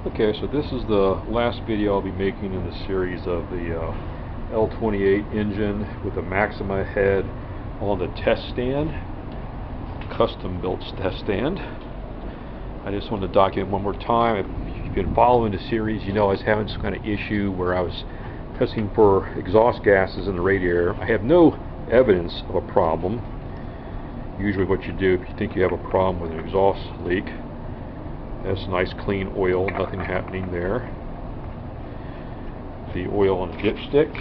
Okay, so this is the last video I'll be making in the series of the L28 engine with the Maxima head on the test stand, custom built test stand. I just wanted to document one more time. If you've been following the series, you know I was having some kind of issue where I was testing for exhaust gases in the radiator. I have no evidence of a problem. Usually what you do if you think you have a problem with an exhaust leak, that's nice clean oil, nothing happening there. The oil on the dipstick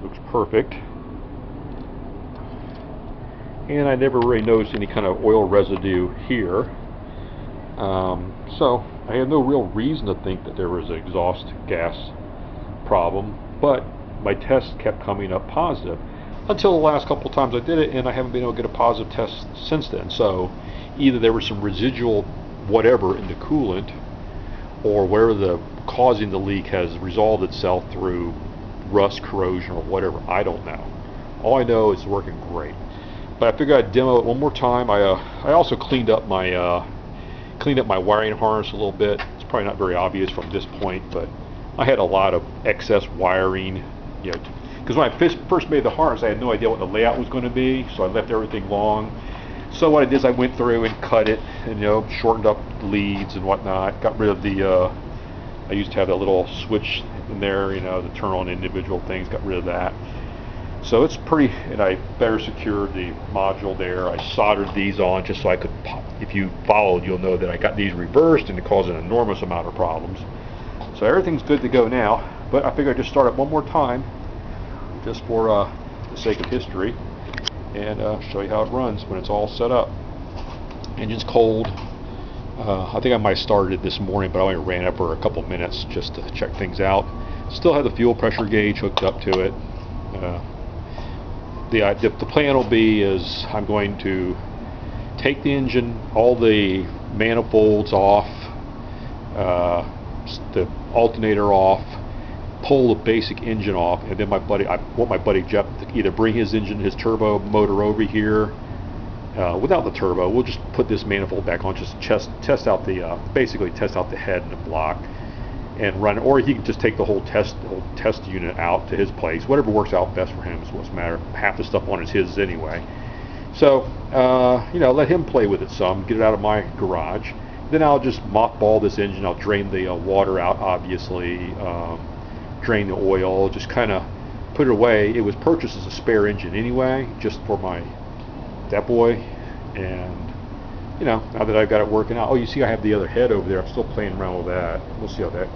looks perfect. And I never really noticed any kind of oil residue here. So I have no real reason to think that there was an exhaust gas problem, but my tests kept coming up positive until the last couple of times I did it, and I haven't been able to get a positive test since then. So either there was some residual whatever in the coolant, or whatever the causing the leak has resolved itself through rust, corrosion, or whatever. I don't know. All I know is it's working great. But I figured I'd demo it one more time. I also cleaned up my wiring harness a little bit. It's probably not very obvious from this point, but I had a lot of excess wiring, you know, because when I first made the harness, I had no idea what the layout was going to be, so I left everything long. So what I did is I went through and cut it, and shortened up leads and whatnot. Got rid of the. I used to have that little switch in there, to turn on individual things. Got rid of that. So it's pretty, and I better secured the module there. I soldered these on just so I could pop. If you followed, you'll know that I got these reversed, and it caused an enormous amount of problems. So everything's good to go now, but I figured I'd just start it one more time, just for the sake of history, and show you how it runs when it's all set up. Engine's cold. I think I might have started it this morning, but I only ran it for a couple minutes just to check things out. Still have the fuel pressure gauge hooked up to it. The plan will be is I'm going to take the engine, all the manifolds off, the alternator off, pull the basic engine off, and then I want my buddy Jeff to either bring his engine, his turbo motor over here. Without the turbo, we'll just put this manifold back on, just test out the basically test out the head and the block, and run. Or he can just take the whole test unit out to his place. Whatever works out best for him is what's matter. Half the stuff on is his anyway. So let him play with it some, get it out of my garage. Then I'll just mothball this engine. I'll drain the water out, obviously. Drain the oil, just kind of put it away. It was purchased as a spare engine anyway, just for that boy. And now that I've got it working out. Oh, you see I have the other head over there. I'm still playing around with that. We'll see how that.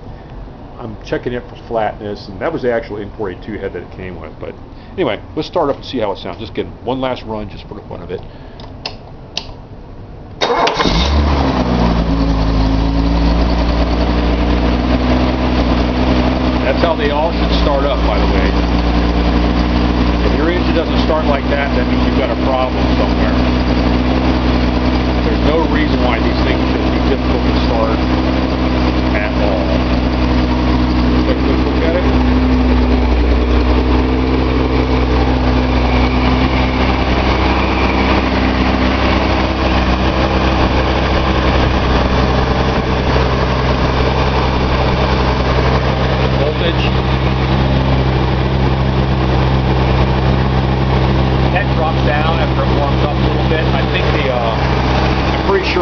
I'm checking it for flatness, and that was the actual M482 head that it came with. But anyway, let's start up and see how it sounds. Just get one last run just for the fun of it. That's how they all should start up, by the way. If your engine doesn't start like that, that means you've got a problem somewhere. There's no reason why these things should be difficult to start at all. Take a good look at it.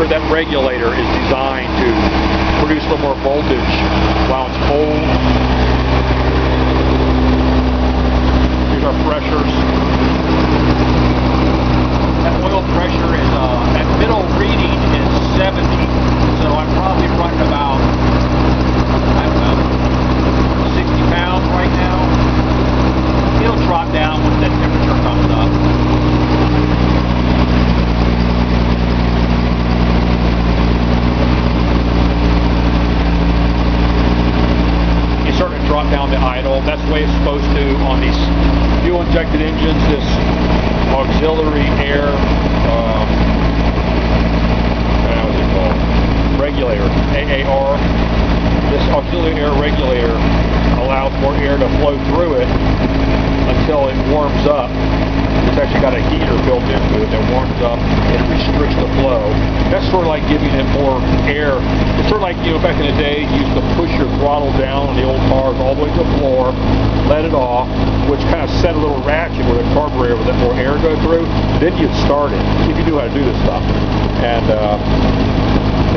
That regulator is designed to produce a little more voltage while it's cold. Here's our pressures. That oil pressure is, that middle reading is 70, so I'm probably running about, I don't know, 60 pounds right now. It'll drop down when that temperature comes up. Drop down to idle. That's the way it's supposed to on these fuel injected engines. This auxiliary air what is it called? Regulator, AAR. This auxiliary air regulator allows more air to flow through it until it warms up. This It's actually got a heater built into it that warms up and restricts the flow. That's sort of like giving it more air. It's sort of like, you know, back in the day, you used to push your throttle down on the old cars all the way to the floor, let it off, which kind of set a little ratchet where the carburetor would let more air go through. Then you'd start it, if you knew how to do this stuff. And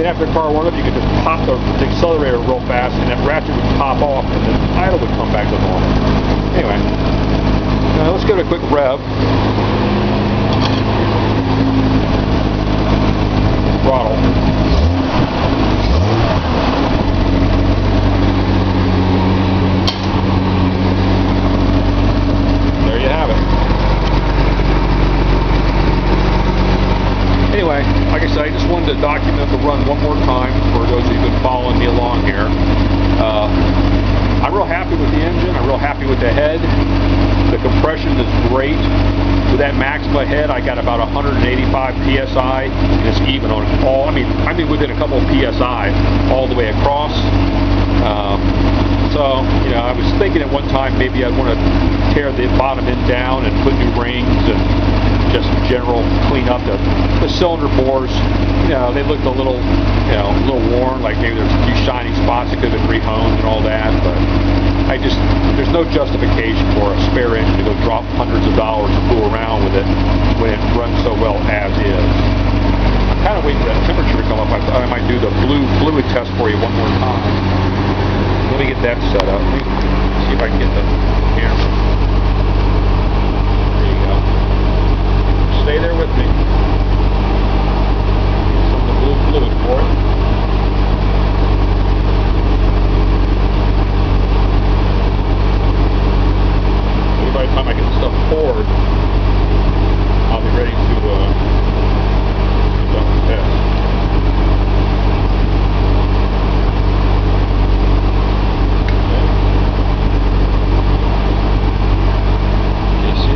then after the car warmed up, you could just pop the accelerator real fast, and that ratchet would pop off, and the idle would come back to normal. Anyway, let's give it a quick rev. Throttle. There you have it. Anyway, like I said, I just wanted to document the run one more time for those of you who've been following me along here. I'm real happy with the engine. I'm real happy with the head. The compression is great. With that Maxima head, I got about 185 psi, and it's even on all. I mean within a couple of psi all the way across. So, you know, I was thinking at one time maybe I'd want to tear the bottom end down and put new rings and just general clean up the cylinder bores. You know, they looked a little, you know, a little worn, like maybe there's a few shiny spots that could have been rehoned and all that, but there's no justification for a spare engine to go drop hundreds of dollars and fool around with it when it runs so well as is. I'm kind of waiting for that temperature to come up. I thought I might do the blue fluid test for you one more time. Let me get that set up. Let me see if I can get the camera. There you go. Stay there with me. Some of the blue fluid for it. Maybe by the time I get the stuff poured, I'll be ready to do the test.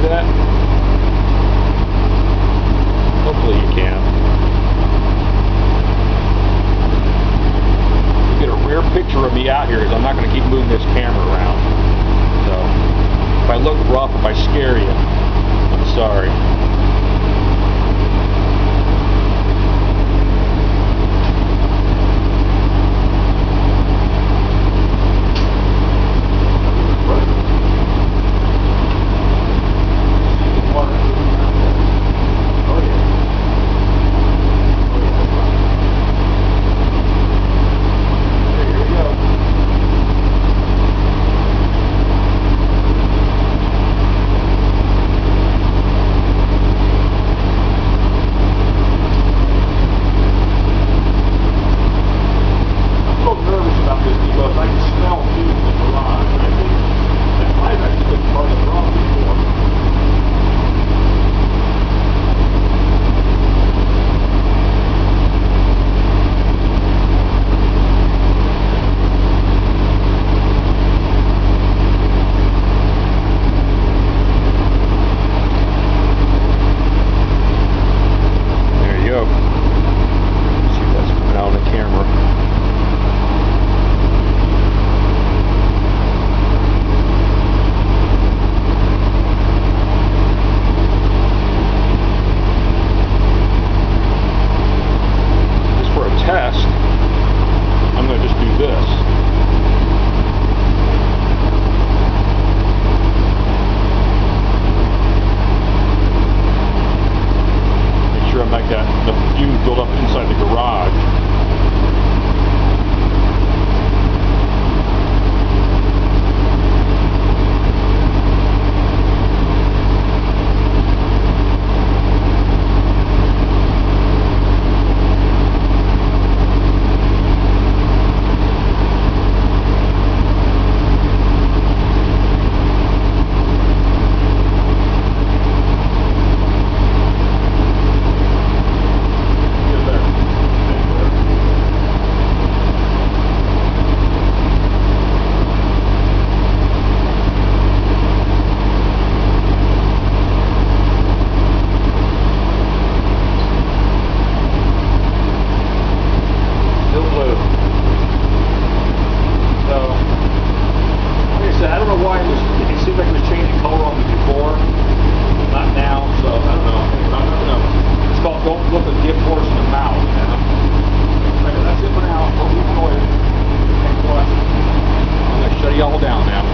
That? Hopefully you can. You get a rare picture of me out here because I'm not going to keep moving this camera around. So, if I look rough, if I scare you, I'm sorry. shut y'all down now.